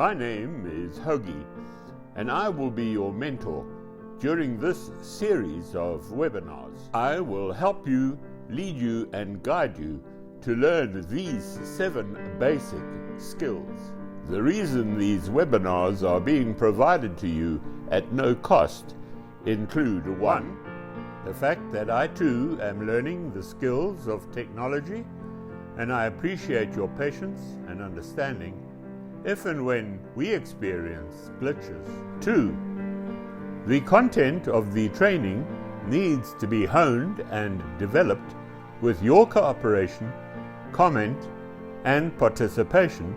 My name is Hoagie, and I will be your mentor during this series of webinars. I will help you, lead you, and guide you to learn these 7 basic skills. The reason these webinars are being provided to you at no cost include 1. The fact that I too am learning the skills of technology, and I appreciate your patience and understanding if and when we experience glitches. 2. The content of the training needs to be honed and developed with your cooperation, comment, and participation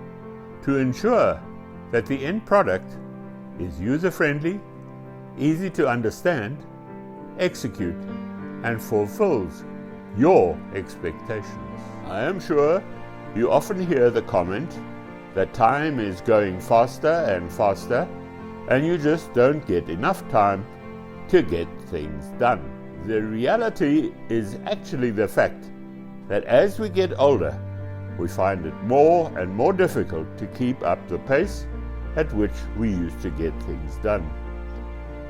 to ensure that the end product is user-friendly, easy to understand, execute, and fulfills your expectations. I am sure you often hear the comment that time is going faster and faster, and you just don't get enough time to get things done. The reality is actually the fact that as we get older, we find it more and more difficult to keep up the pace at which we used to get things done.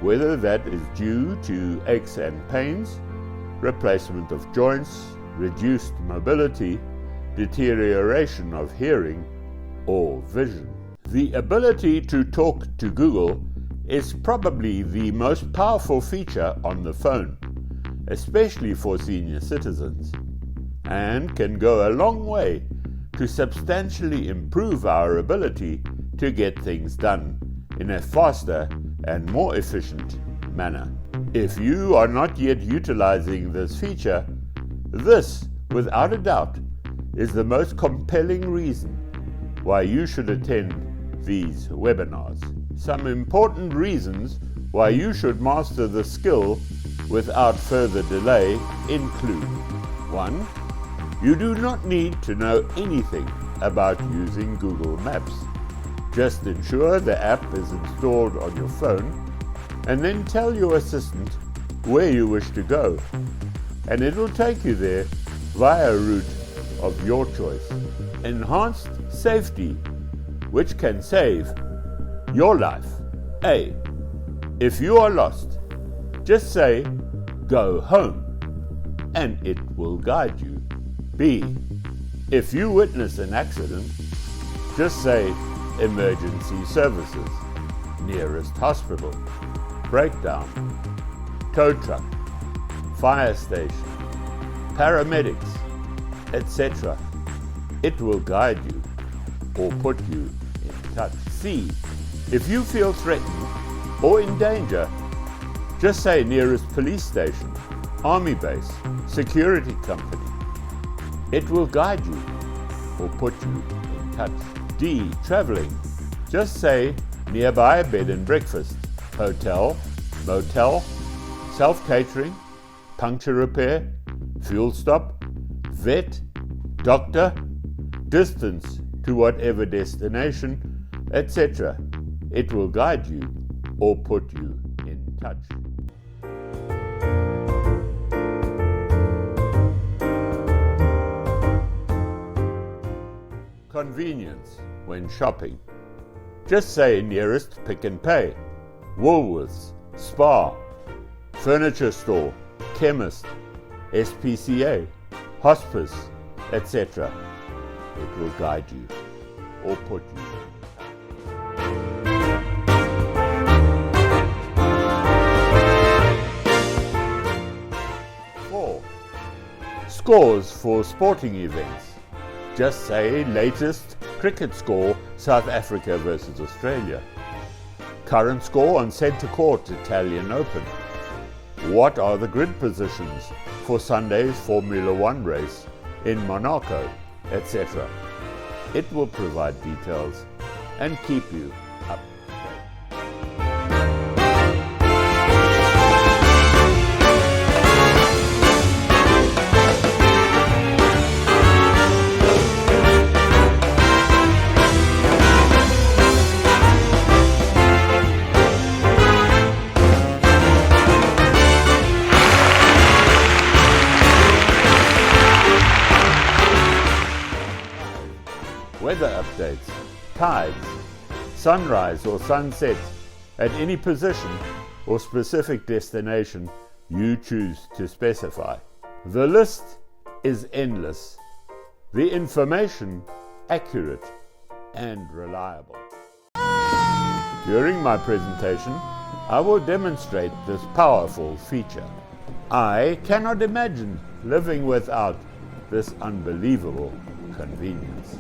Whether that is due to aches and pains, replacement of joints, reduced mobility, deterioration of hearing, or vision. The ability to talk to Google is probably the most powerful feature on the phone, especially for senior citizens, and can go a long way to substantially improve our ability to get things done in a faster and more efficient manner. If you are not yet utilizing this feature, this, without a doubt, is the most compelling reason why you should attend these webinars. Some important reasons why you should master the skill without further delay include: 1. You do not need to know anything about using Google Maps. Just ensure the app is installed on your phone, and then tell your assistant where you wish to go, and it will take you there via a route of your choice. Enhanced safety, which can save your life. A. If you are lost, just say, "Go home," and it will guide you. B. If you witness an accident, just say, "Emergency services, nearest hospital, breakdown, tow truck, fire station, paramedics, etc." It will guide you or put you in touch. C. If you feel threatened or in danger, just say nearest police station, army base, security company. It will guide you or put you in touch. D. Traveling. Just say nearby bed and breakfast, hotel, motel, self-catering, puncture repair, fuel stop, vet, doctor, distance to whatever destination, etc. It will guide you or put you in touch. Convenience when shopping. Just say nearest Pick and Pay, Woolworths, Spar, furniture store, chemist, SPCA, hospice, etc. It will guide you or put you. 4. Scores for sporting events. Just say latest cricket score, South Africa versus Australia. Current score on centre court, Italian Open. What are the grid positions for Sunday's Formula One race in Monaco, etc. It will provide details and keep you up to date. Weather updates, tides, sunrise or sunset at any position or specific destination you choose to specify. The list is endless, the information accurate and reliable. During my presentation, I will demonstrate this powerful feature. I cannot imagine living without this unbelievable convenience.